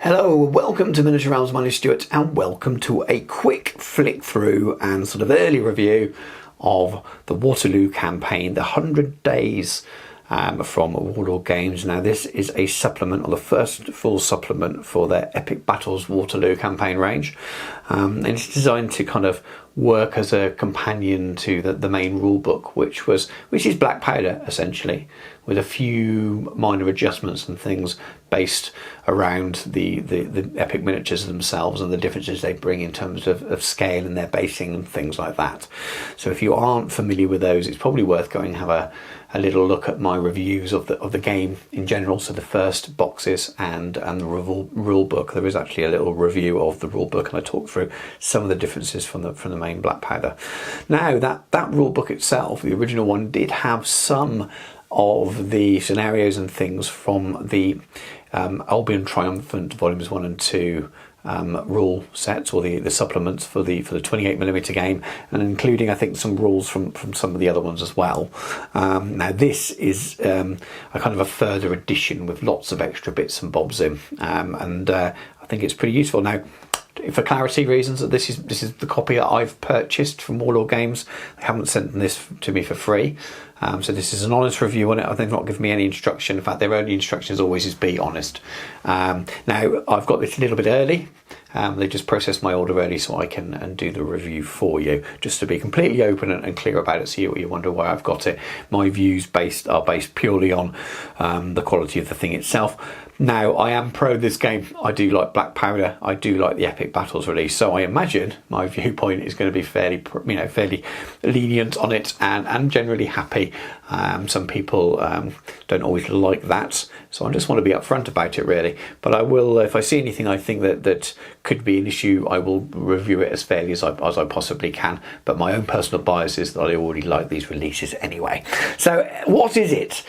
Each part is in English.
Hello, welcome to Miniature Realms, my name is Stuart, and welcome to a quick flick through and sort of early review of the Waterloo campaign, the 100 days from Warlord Games. Now this is a supplement, or the first full supplement for their Epic Battles Waterloo campaign range, and it's designed to kind of work as a companion to the main rule book, which is Black Powder essentially, with a few minor adjustments and things based around the epic miniatures themselves and the differences they bring in terms of scale and their basing and things like that. So if you aren't familiar with those, it's probably worth going and have a little look at my reviews of the game in general, so the first boxes and the rule book. There is actually a little review of the rule book, and I talk through some of the differences from the main Black Powder. Now that rule book itself, the original one, did have some of the scenarios and things from the Albion Triumphant Volumes 1 and 2 rule sets, or the supplements for the 28mm game, and including I think some rules from some of the other ones as well. Now this is a kind of a further edition with lots of extra bits and bobs in, and I think it's pretty useful. Now, for clarity reasons, this is the copy that I've purchased from Warlord Games. They haven't sent this to me for free, so this is an honest review on it. They've not given me any instruction. In fact, their only instruction is always is be honest. Now I've got this a little bit early. They just processed my order early so I can do the review for you, just to be completely open and clear about it, so you wonder why I've got it. My views are based purely on the quality of the thing itself. Now, I am pro this game. I do like Black Powder. I do like the Epic Battles release, so I imagine my viewpoint is going to be fairly lenient on it and generally happy. Some people don't always like that, so I just want to be upfront about it, really. But I will, if I see anything I think that could be an issue, I will review it as fairly as I possibly can. But my own personal bias is that I already like these releases anyway. So what is it?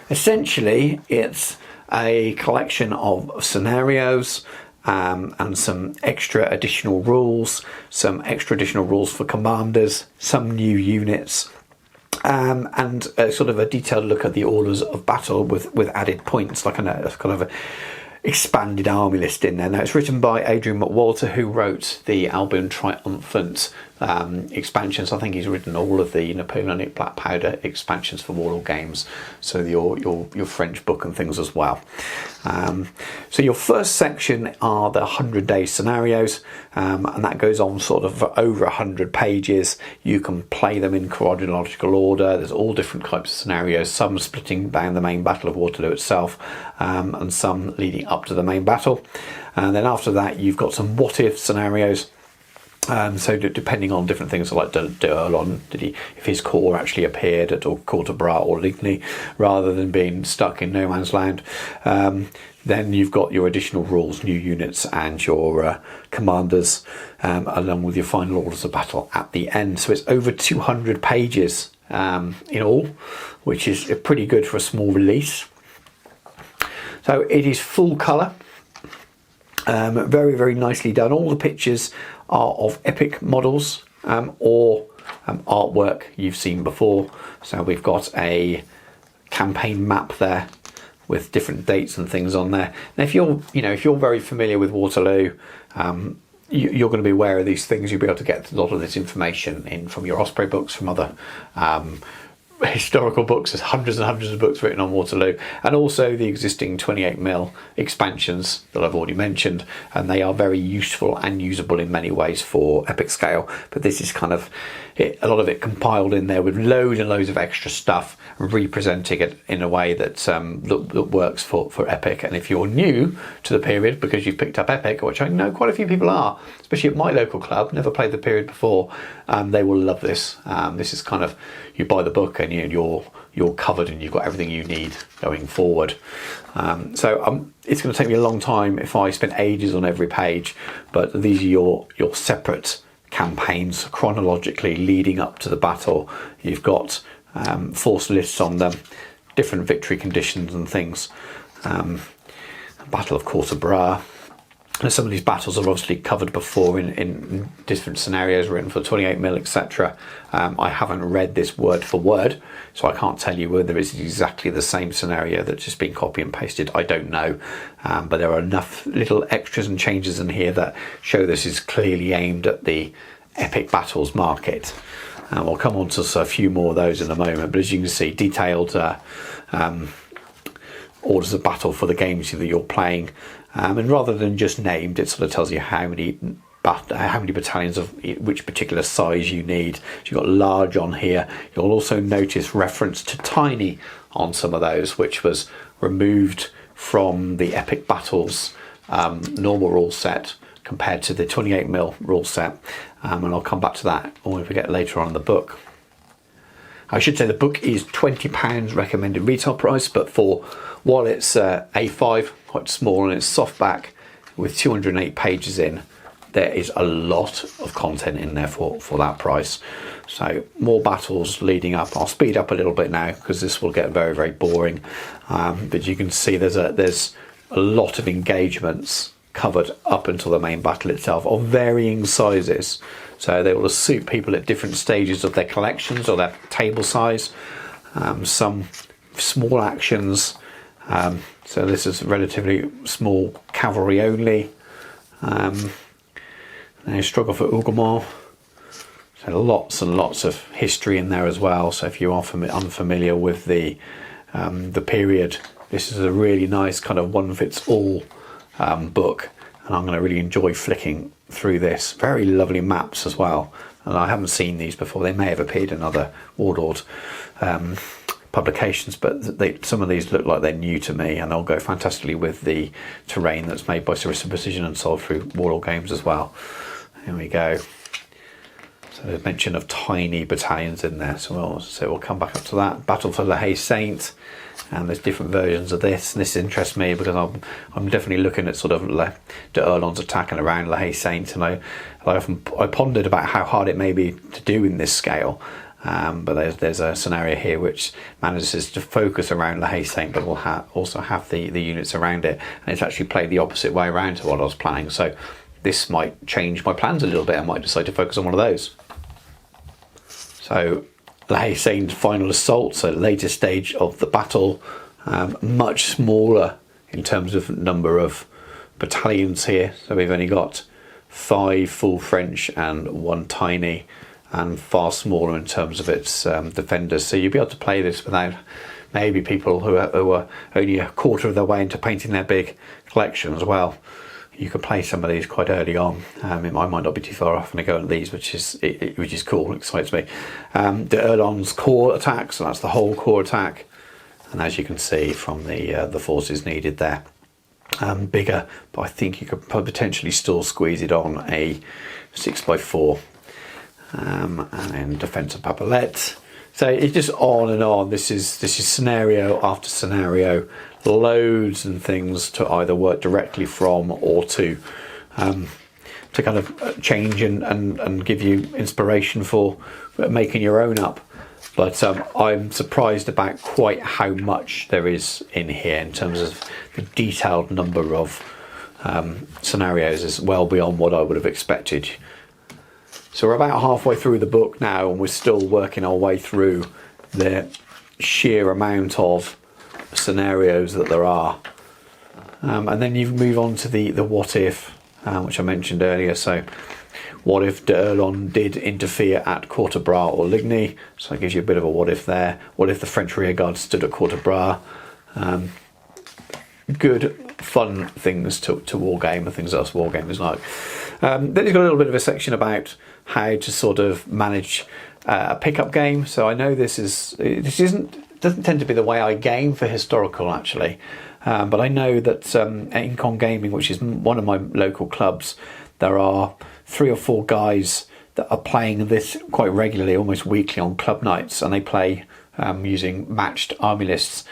Essentially, it's a collection of scenarios and some extra additional rules for commanders, some new units, and sort of a detailed look at the orders of battle with added points, like a kind of a expanded army list in there. Now it's written by Adrian McWalter, who wrote the Albion Triumphant expansions. I think he's written all of the Napoleonic Black Powder expansions for Warlord Games, so your French book and things as well. So your first section are the 100-day scenarios, and that goes on sort of for over 100 pages. You can play them in chronological order. There's all different types of scenarios, some splitting down the main battle of Waterloo itself, and some leading up to the main battle. And then after that, you've got some what-if scenarios. So depending on different things, like Derlon, if his corps actually appeared at Courtebras or Ligny rather than being stuck in no man's land, then you've got your additional rules, new units, and your commanders, along with your final orders of battle at the end. So it's over 200 pages in all, which is pretty good for a small release. So it is full colour, very, very nicely done. All the pictures are of epic models or artwork you've seen before. So we've got a campaign map there with different dates and things on there. Now, if you're very familiar with Waterloo, you're going to be aware of these things. You'll be able to get a lot of this information in from your Osprey books, from other historical books. There's hundreds and hundreds of books written on Waterloo, and also the existing 28mm expansions that I've already mentioned, and they are very useful and usable in many ways for epic scale. But this is kind of a lot of it compiled in there with loads and loads of extra stuff, representing it in a way that that works for epic. And if you're new to the period because you've picked up epic, which I know quite a few people are, especially at my local club, never played the period before, they will love this. This is kind of, you buy the book and you're covered and you've got everything you need going forward. So it's going to take me a long time if I spend ages on every page, but these are your separate campaigns chronologically leading up to the battle. You've got force lists on them, different victory conditions and things. Battle of Courtebras, And some of these battles are obviously covered before in different scenarios written for 28mm, etc. I haven't read this word for word, so I can't tell you whether it's exactly the same scenario that's just been copy and pasted. I don't know, but there are enough little extras and changes in here that show this is clearly aimed at the epic battles market. We'll come on to a few more of those in a moment, but as you can see, detailed orders of battle for the games that you're playing, and rather than just named, it sort of tells you how many battalions of which particular size you need. So you've got large on here. You'll also notice reference to tiny on some of those, which was removed from the epic battles normal rule set compared to the 28mm rule set, and I'll come back to that when we get later on in the book. I should say the book is £20 recommended retail price, but while it's A5, quite small, and it's softback with 208 pages in, there is a lot of content in there for that price. So more battles leading up. I'll speed up a little bit now because this will get very, very boring. But you can see there's a lot of engagements covered up until the main battle itself of varying sizes. So they will suit people at different stages of their collections or their table size. Some small actions. So this is relatively small cavalry only. They struggle for Hougoumont. So lots and lots of history in there as well. So if you are unfamiliar with the period, this is a really nice kind of one-fits-all book, and I'm going to really enjoy flicking through this. Very lovely maps as well, and I haven't seen these before. They may have appeared in other Warlord publications, but some of these look like they're new to me, and they'll go fantastically with the terrain that's made by Sarissa Precision and sold through Warlord Games as well. Here we go. So there's mention of tiny battalions in there, so we'll come back up to that. Battle for La Haye Saint, and there's different versions of this, and this interests me because I'm definitely looking at sort of d'Erlon's attacking around La Haye Saint, and I pondered about how hard it may be to do in this scale. But there's a scenario here which manages to focus around La Haye Saint, but will also have the units around it, and it's actually played the opposite way around to what I was planning. So this might change my plans a little bit. I might decide to focus on one of those. So La Haye Saint final assault, so later stage of the battle, much smaller in terms of number of battalions here. So we've only got 5 full French and 1 tiny, and far smaller in terms of its defenders. So you'll be able to play this without maybe people who are only a quarter of their way into painting their big collection as well. You can play some of these quite early on. I might not be too far off and go at these, which is cool, excites me. D'Erlon's core attack, so that's the whole core attack, and as you can see from the forces needed there, bigger, but I think you could potentially still squeeze it on a 6x4. And then defense of Papelette. So it's just on and on. This is scenario after scenario, loads and things to either work directly from or to kind of change and give you inspiration for making your own up. But I'm surprised about quite how much there is in here in terms of the detailed number of scenarios is well beyond what I would have expected. So we're about halfway through the book now, and we're still working our way through the sheer amount of scenarios that there are. And then you move on to the what if, which I mentioned earlier. So what if d'Erlon did interfere at Courtebras or Ligny? So that gives you a bit of a what if there. What if the French rearguard stood at Courtebras? Good, fun things to wargame, and things that us wargamers like. Then he's got a little bit of a section about how to sort of manage a pickup game. So I know doesn't tend to be the way I game for historical actually, but I know that at Incon Gaming, which is one of my local clubs, there are 3 or 4 guys that are playing this quite regularly, almost weekly on club nights, and they play using matched army lists.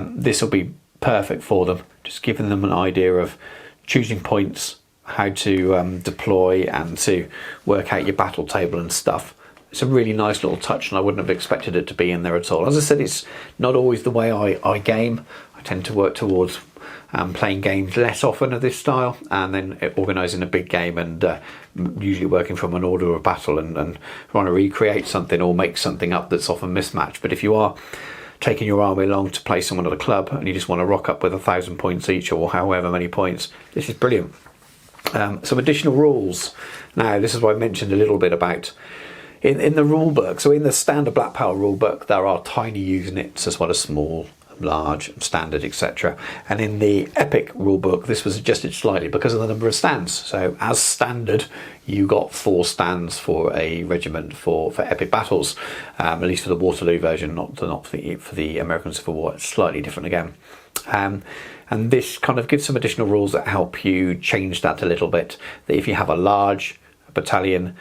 This will be perfect for them, just giving them an idea of choosing points, how to deploy, and to work out your battle table and stuff. It's a really nice little touch, and I wouldn't have expected it to be in there at all. As I said, it's not always the way I game. I tend to work towards playing games less often of this style, and then organising a big game and usually working from an order of battle and trying to recreate something or make something up that's often mismatched. But if you are taking your army along to play someone at a club and you just want to rock up with 1,000 points each or however many points, this is brilliant. Some additional rules. Now, this is what I mentioned a little bit about in the rule book. So in the standard Black Powder rule book, there are tiny units as well as small, large, standard, etc. And in the epic rule book, this was adjusted slightly because of the number of stands. So as standard, you got 4 stands for a regiment for epic battles, at least for the Waterloo version, not for the American Civil War. It's slightly different again. And this kind of gives some additional rules that help you change that a little bit. That if you have a large battalion,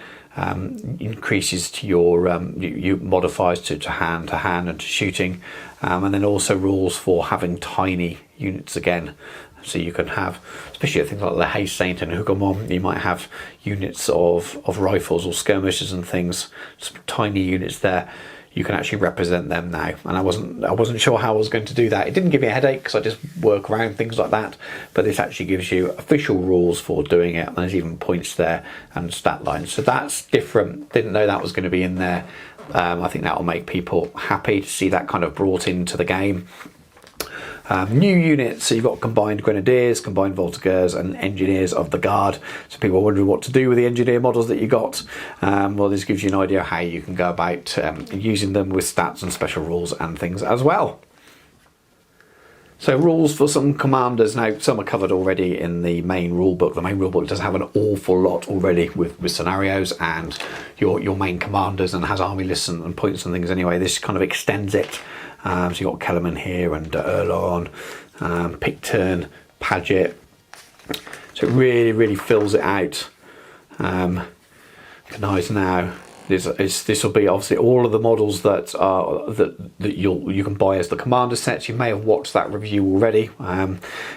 increases to your you modifies to hand and to shooting, and then also rules for having tiny units again. So you can have, especially things like the Hay Saint and Hougoumont, you might have units of rifles or skirmishers and things, some tiny units there. You can actually represent them now, and I wasn't sure how I was going to do that. It didn't give me a headache because I just work around things like that, but this actually gives you official rules for doing it, and there's even points there and stat lines. So that's different. Didn't know that was going to be in there. I think that will make people happy to see that kind of brought into the game. New units, so you've got combined grenadiers, combined voltigeurs and engineers of the guard. So people are wondering what to do with the engineer models that you got. Well, this gives you an idea how you can go about using them with stats and special rules and things as well. So rules for some commanders. Now, some are covered already in the main rule book. The main rule book does have an awful lot already with scenarios and your main commanders, and has army lists and points and things anyway. This kind of extends it. So you've got Kellerman here and Erlon, Picton, Paget. So it really fills it out. Nice now. This will be obviously all of the models that are that you can buy as the commander sets. You may have watched that review already.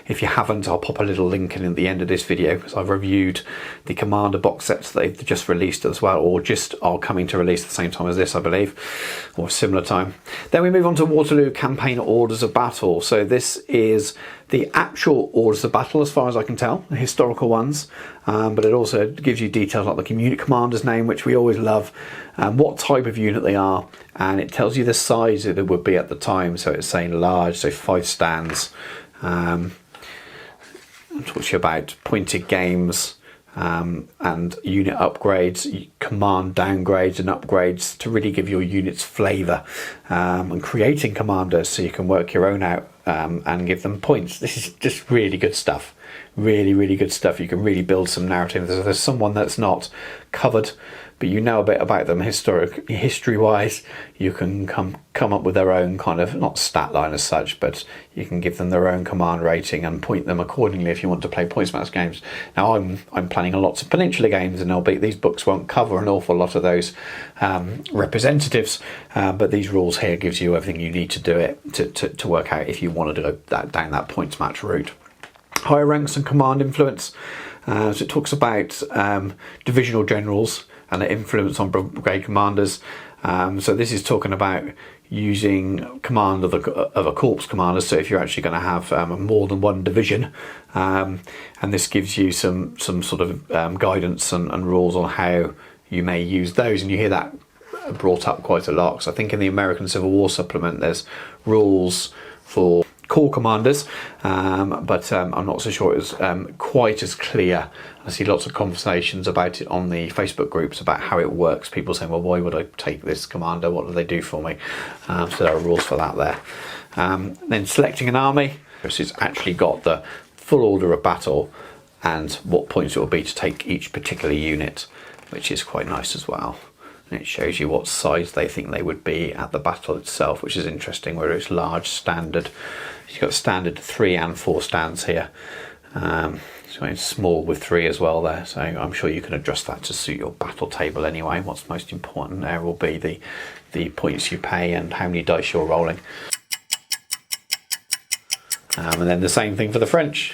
If you haven't, I'll pop a little link in at the end of this video, because I've reviewed the commander box sets that they've just released as well, or just are coming to release at the same time as this, I believe, or a similar time. Then we move on to Waterloo Campaign Orders of Battle. So this is the actual orders of battle, as far as I can tell, the historical ones, but it also gives you details like the unit commander's name, which we always love, what type of unit they are, and it tells you the size that it would be at the time. So it's saying large, so 5 stands. Talks to you about pointed games, and unit upgrades, command downgrades and upgrades to really give your units flavour, and creating commanders so you can work your own out and give them points. This is just really good stuff. Really good stuff. You can really build some narrative. There's someone that's not covered, but you know a bit about them history wise, you can come up with their own kind of, not stat line as such, but you can give them their own command rating and point them accordingly if you want to play points match games. Now I'm planning on lots of Peninsula games, and albeit these books won't cover an awful lot of those representatives, but these rules here gives you everything you need to do it to work out if you want to go down that points match route. Higher ranks and command influence. So it talks about divisional generals and their influence on brigade commanders. So this is talking about using command of a corps commander. So if you're actually going to have more than one division, and this gives you some sort of guidance and rules on how you may use those. And you hear that brought up quite a lot. So I think in the American Civil War supplement, there's rules for corps commanders, but I'm not so sure it's quite as clear. I see lots of conversations about it on the Facebook groups about how it works. People saying, well, why would I take this commander? What do they do for me? So there are rules for that there. Then selecting an army. This has actually got the full order of battle and what points it will be to take each particular unit, which is quite nice as well. And it shows you what size they think they would be at the battle itself, which is interesting, whether it's large, standard. You've got standard 3 and 4 stands here. So it's small with 3 as well there. So I'm sure you can adjust that to suit your battle table anyway. What's most important there will be the points you pay and how many dice you're rolling. And then the same thing for the French.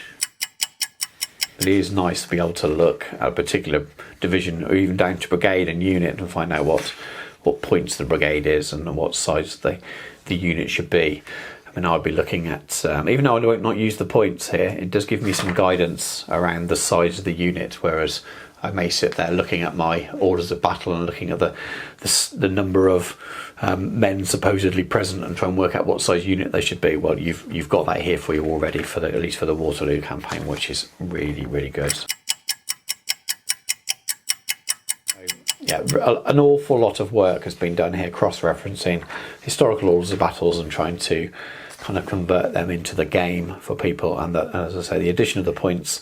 It is nice to be able to look at a particular division, or even down to brigade and unit, and find out what points the brigade is and what size the unit should be. I mean, I'd be looking at, even though I won't not use the points here, it does give me some guidance around the size of the unit, whereas I may sit there looking at my orders of battle and looking at the number of men supposedly present and try and work out what size unit they should be. Well, you've got that here for you already, for at least for the Waterloo campaign, which is really, really good. Yeah, an awful lot of work has been done here, cross-referencing historical orders of battles and trying to kind of convert them into the game for people. And as I say, the addition of the points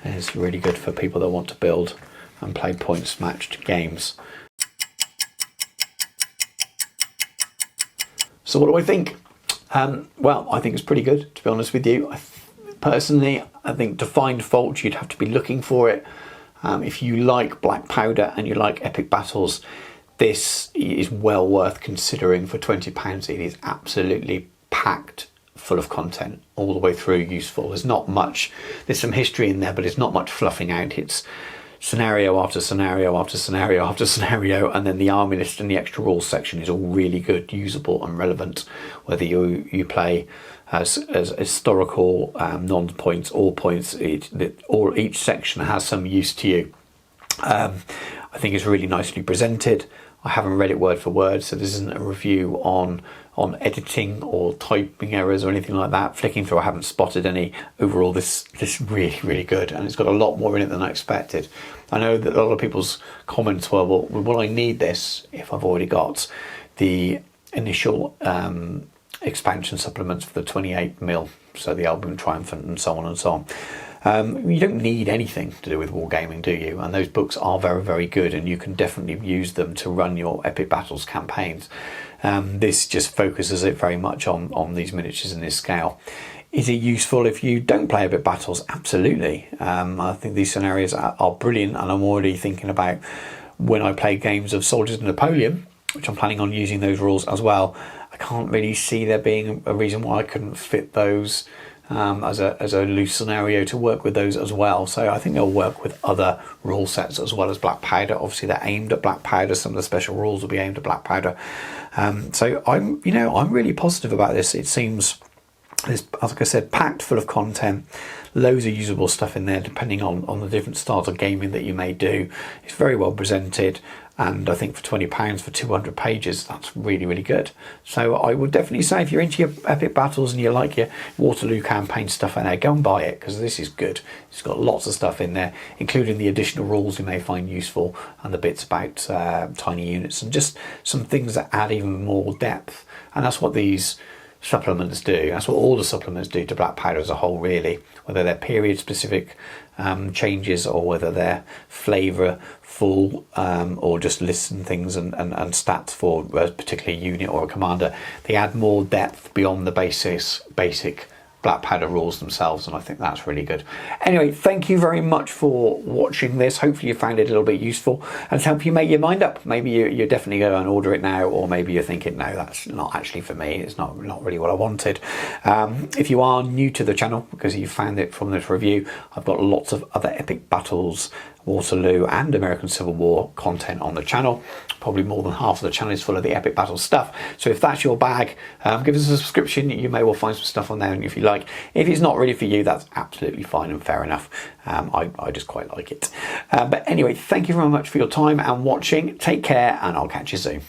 is really good for people that want to build and play points matched games. So what do I think? Well, I think it's pretty good, to be honest with you. Personally, I think to find fault, you'd have to be looking for it. If you like Black Powder and you like epic battles, this is well worth considering for £20. It is absolutely packed full of content all the way through, useful. There's not much, there's some history in there, but it's not much fluffing out. It's scenario after scenario after scenario after scenario, and then the army list and the extra rules section is all really good, usable and relevant, whether you play as historical, non-points, all points, each section has some use to you. I think it's really nicely presented. I haven't read it word for word, so this isn't a review on editing or typing errors or anything like that. Flicking through, I haven't spotted any. Overall, this really, really good, and it's got a lot more in it than I expected. I know that a lot of people's comments were, well, will I need this if I've already got the initial expansion supplements for the 28mm, so the Albion Triumphant and so on and so on. You don't need anything to do with wargaming, do you? And those books are very, very good, and you can definitely use them to run your epic battles campaigns. This just focuses it very much on these miniatures and this scale. Is it useful if you don't play epic battles? Absolutely. I think these scenarios are brilliant, and I'm already thinking about when I play games of Soldiers of Napoleon, which I'm planning on using those rules as well. I can't really see there being a reason why I couldn't fit those as a loose scenario to work with those as well. So I think they'll work with other rule sets as well as Black Powder. Obviously they're aimed at Black Powder. Some of the special rules will be aimed at Black Powder. So I'm really positive about this. It seems, like I said, packed full of content, loads of usable stuff in there depending on the different styles of gaming that you may do. It's very well presented, and I think for £20 for 200 pages, that's really, really good. So I would definitely say if you're into your epic battles and you like your Waterloo campaign stuff in there, go and buy it, because this is good. It's got lots of stuff in there, including the additional rules you may find useful and the bits about tiny units and just some things that add even more depth. And that's what these supplements do. That's what all the supplements do to Black Powder as a whole, really, whether they're period specific changes or whether they're flavourful or just lists and things and stats for a particular unit or a commander. They add more depth beyond the basic Black Powder rules themselves, and I think that's really good. Anyway, thank you very much for watching this. Hopefully you found it a little bit useful and help you make your mind up. Maybe you're definitely going to order it now, or maybe you're thinking, no, that's not actually for me. It's not really what I wanted. If you are new to the channel because you found it from this review, I've got lots of other epic battles, Waterloo and American Civil War content on the channel. Probably more than half of the channel is full of the epic battle stuff. So if that's your bag, give us a subscription. You may well find some stuff on there, and if you like. If it's not really for you, that's absolutely fine and fair enough. I just quite like it. But anyway, thank you very much for your time and watching. Take care, and I'll catch you soon.